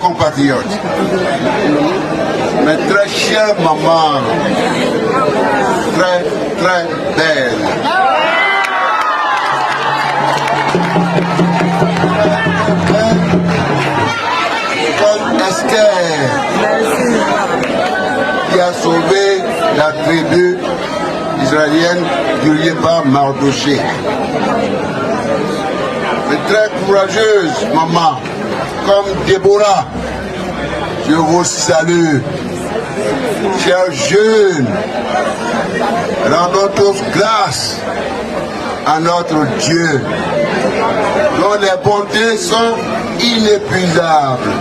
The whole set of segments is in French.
compatriotes, mes très chères mamans, très très belles. Paul Esther, qui a sauvé la tribu israélienne du Liban Mardoché. Mais très courageuse, maman, comme Déborah, je vous salue. Chers jeunes, rendons tous grâce à notre Dieu, dont les bontés sont inépuisables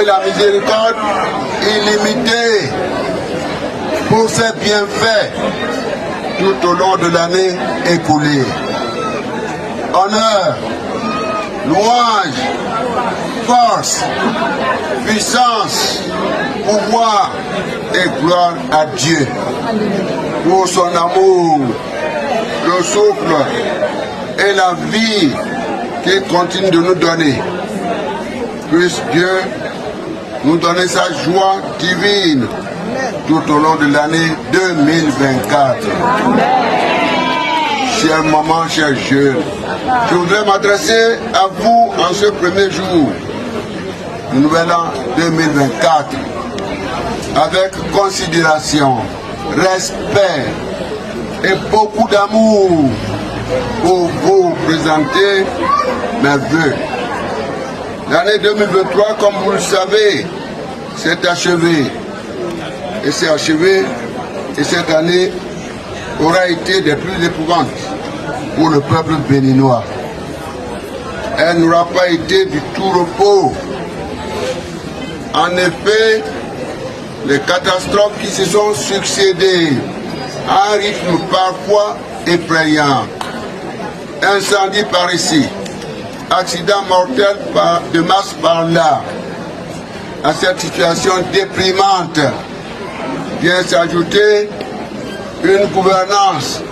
et la miséricorde illimitée pour ses bienfaits tout au long de l'année écoulée. Honneur, louange, force, puissance, pouvoir et gloire à Dieu pour son amour, le souffle et la vie qu'il continue de nous donner. Puisse Dieu nous donner sa joie divine tout au long de l'année 2024. Chers mamans, chers jeunes, je voudrais m'adresser à vous en ce premier jour du nouvel an 2024 avec considération, respect et beaucoup d'amour pour vous présenter mes vœux. L'année 2023, comme vous le savez, s'est achevée. Et c'est achevé, et cette année aura été des plus éprouvantes pour le peuple béninois. Elle n'aura pas été du tout repos. En effet, les catastrophes qui se sont succédées à un rythme parfois effrayant. Incendie par ici, accident mortel de masse par là. À cette situation déprimante vient s'ajouter une gouvernance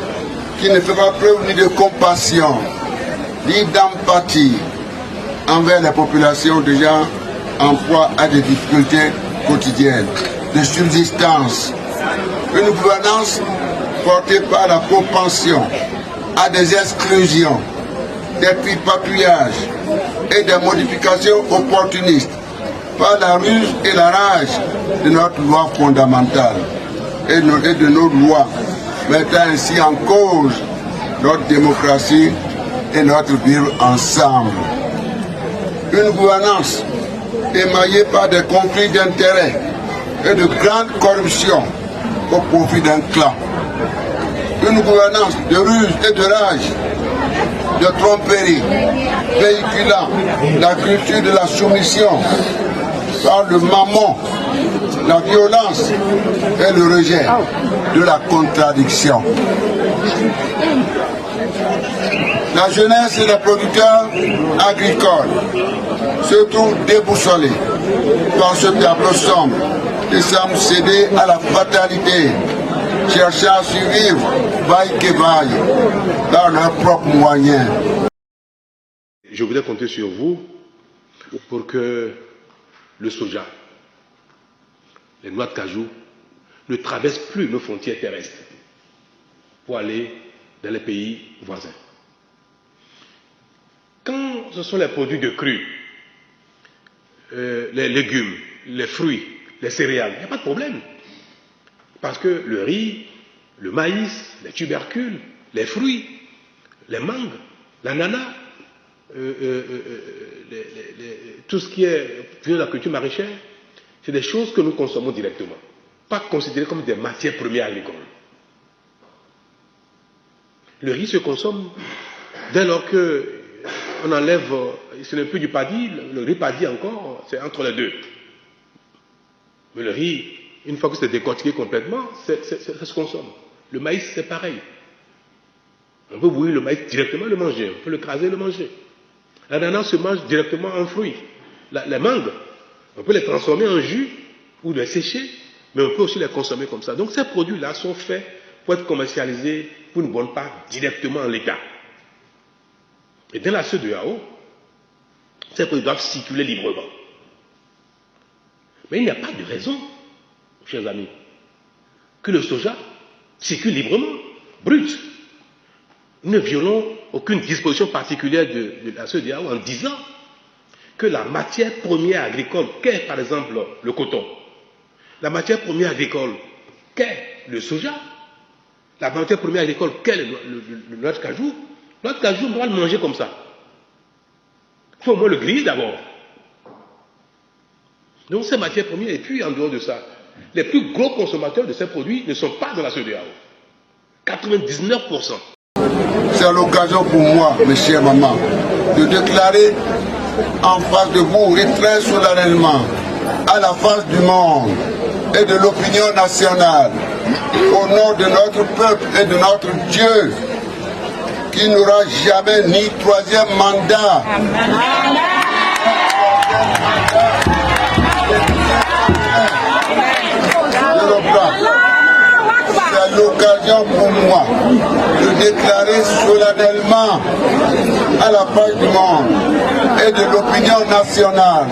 qui ne fait pas preuve ni de compassion, ni d'empathie envers les populations déjà en proie à des difficultés quotidiennes de subsistance. Une gouvernance portée par la propension à des exclusions, des tripatouillages et des modifications opportunistes par la ruse et la rage de notre loi fondamentale et de nos lois, mettant ainsi en cause notre démocratie et notre vivre ensemble. Une gouvernance émaillée par des conflits d'intérêts et de grande corruption au profit d'un clan. Une gouvernance de ruse et de rage, de tromperie, véhiculant la culture de la soumission par le mammon, la violence et le rejet de la contradiction. La jeunesse et les producteurs agricoles se trouvent déboussolés par ce tableau sombre et semblent céder à la fatalité, cherchant à survivre vaille que vaille par leurs propres moyens. Je voudrais compter sur vous pour que le soja, les noix de cajou ne traversent plus nos frontières terrestres pour aller dans les pays voisins. Quand ce sont les produits de cru, les légumes, les fruits, les céréales, il n'y a pas de problème. Parce que le riz, le maïs, les tubercules, les fruits, les mangues, l'ananas, tout ce qui est de la culture maraîchère, c'est des choses que nous consommons directement, pas considérées comme des matières premières agricoles. Le riz se consomme dès lors qu'on enlève, ce n'est plus du paddy, le riz paddy encore, c'est entre les deux. Mais le riz, une fois que c'est décortiqué complètement, ça se consomme. Le maïs, c'est pareil. On peut bouillir le maïs directement et le manger, on peut le craser et le manger. L'ananas se mange directement en fruit. Les mangues, on peut les transformer en jus ou les sécher, mais on peut aussi les consommer comme ça. Donc ces produits-là sont faits pour être commercialisés pour une bonne part directement en l'état. Et dans la CEDEAO, ces produits doivent circuler librement. Mais il n'y a pas de raison, chers amis, que le soja circule librement, brut. Nous ne violons aucune disposition particulière de la CEDEAO en disant que la matière première agricole, qu'est par exemple le coton, la matière première agricole, qu'est le soja, la matière première agricole, qu'est le noix de cajou, on doit le manger comme ça. Il faut au moins le griller d'abord. Donc ces matières premières, et puis en dehors de ça, les plus gros consommateurs de ces produits ne sont pas dans la CEDEAO. 99%. C'est l'occasion pour moi, mes chers mamans, de déclarer en face de vous et très solennellement à la face du monde et de l'opinion nationale, au nom de notre peuple et de notre Dieu, qui n'aura jamais ni troisième mandat. C'est l'occasion pour moi de déclarer solennellement à la face du monde et de l'opinion nationale,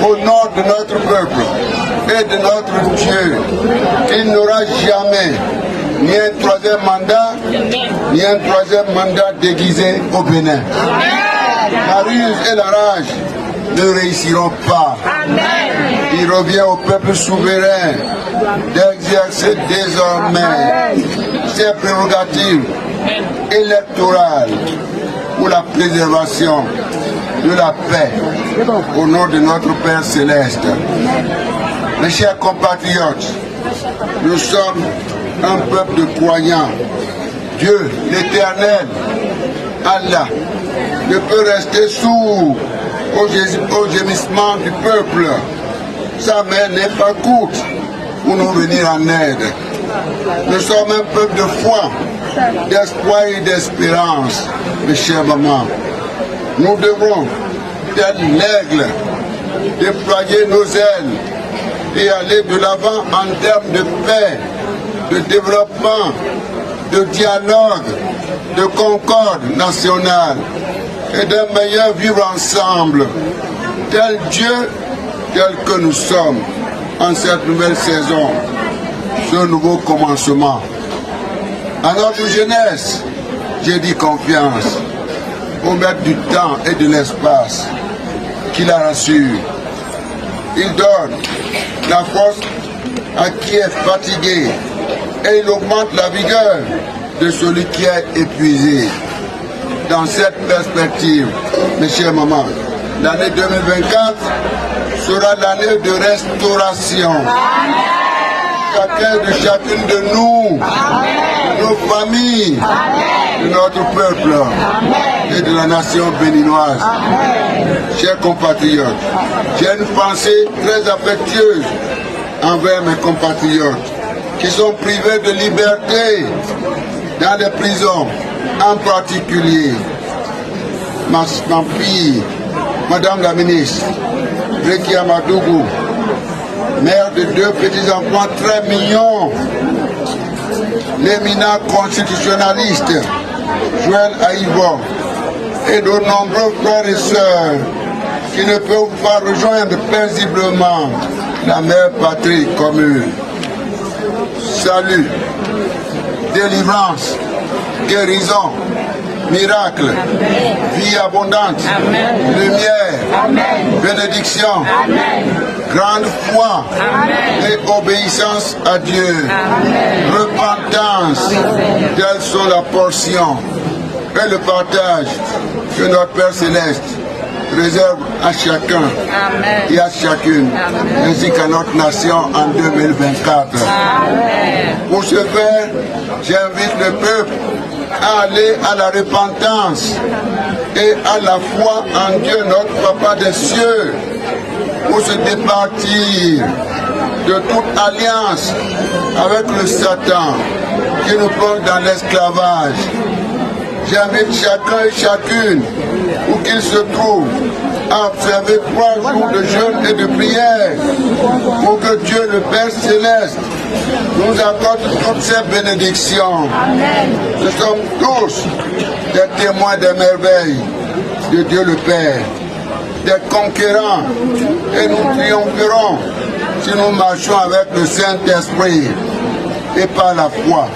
au nom de notre peuple et de notre Dieu, qu'il n'aura jamais ni un troisième mandat, ni un troisième mandat déguisé au Bénin. La ruse et la rage ne réussiront pas. Il revient au peuple souverain d'exercer désormais ses prérogatives électorales pour la préservation de la paix au nom de notre Père Céleste. Mes chers compatriotes, nous sommes un peuple de croyants. Dieu, l'Éternel, Allah, ne peut rester sourd au gémissement du peuple. Sa main n'est pas courte pour nous venir en aide. Nous sommes un peuple de foi, d'espoir et d'espérance, mes chers mamans. Nous devrons, tel l'aigle, déployer nos ailes et aller de l'avant en termes de paix, de développement, de dialogue, de concorde nationale et d'un meilleur vivre ensemble, tel Dieu, tel que nous sommes en cette nouvelle saison, ce nouveau commencement. À notre jeunesse, j'ai dit confiance, au maître du temps et de l'espace, qui la rassure. Il donne la force à qui est fatigué et il augmente la vigueur de celui qui est épuisé. Dans cette perspective, mes chers mamans, l'année 2024 sera l'année de restauration. Chacun de chacune de nous, de nos familles, de notre peuple et de la nation béninoise. Chers compatriotes, j'ai une pensée très affectueuse envers mes compatriotes qui sont privés de liberté dans les prisons, en particulier ma fille, Madame la ministre, Rekia Madougou, mère de 2 petits-enfants très mignons, l'éminent constitutionnaliste Joël Aïbo et de nombreux frères et sœurs qui ne peuvent pas rejoindre paisiblement la mère patrie commune. Salut, délivrance, guérison, miracle, vie abondante, lumière, bénédiction, grande foi et obéissance à Dieu, repentance, telles sont la portion et le partage que notre Père Céleste réserve à chacun et à chacune, ainsi qu'à notre nation en 2024. Pour ce faire, j'invite le peuple à aller à la repentance et à la foi en Dieu, notre Papa des cieux, pour se départir de toute alliance avec le Satan qui nous plonge dans l'esclavage. J'invite chacun et chacune, où qu'il se trouve, à observer 3 jours de jeûne et de prière pour que Dieu, le Père Céleste, nous accorde toutes ses bénédictions. Nous sommes tous des témoins des merveilles de Dieu le Père. des conquérants et nous triompherons si nous marchons avec le Saint-Esprit et par la foi.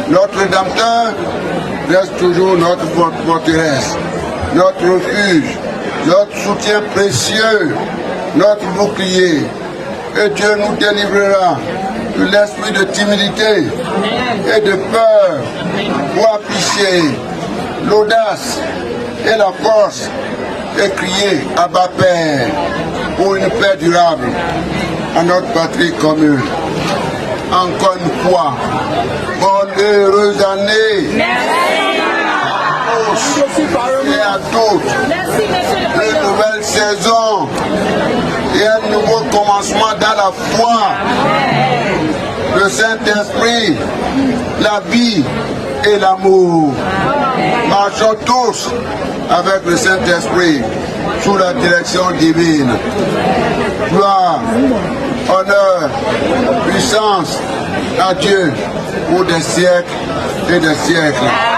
Notre Rédempteur reste toujours notre forteresse, notre refuge, notre soutien précieux, notre bouclier. Et Dieu nous délivrera de l'esprit de timidité et de peur pour afficher l'audace et la force et crier à bas Père pour une paix durable à notre patrie commune. Encore une fois, bonne et heureuse année à tous et à toutes. Une nouvelle saison et un nouveau commencement dans la foi. Le Saint-Esprit, la vie et l'amour. Marchons tous avec le Saint-Esprit sous la direction divine. Gloire, honneur, puissance à Dieu pour des siècles et des siècles.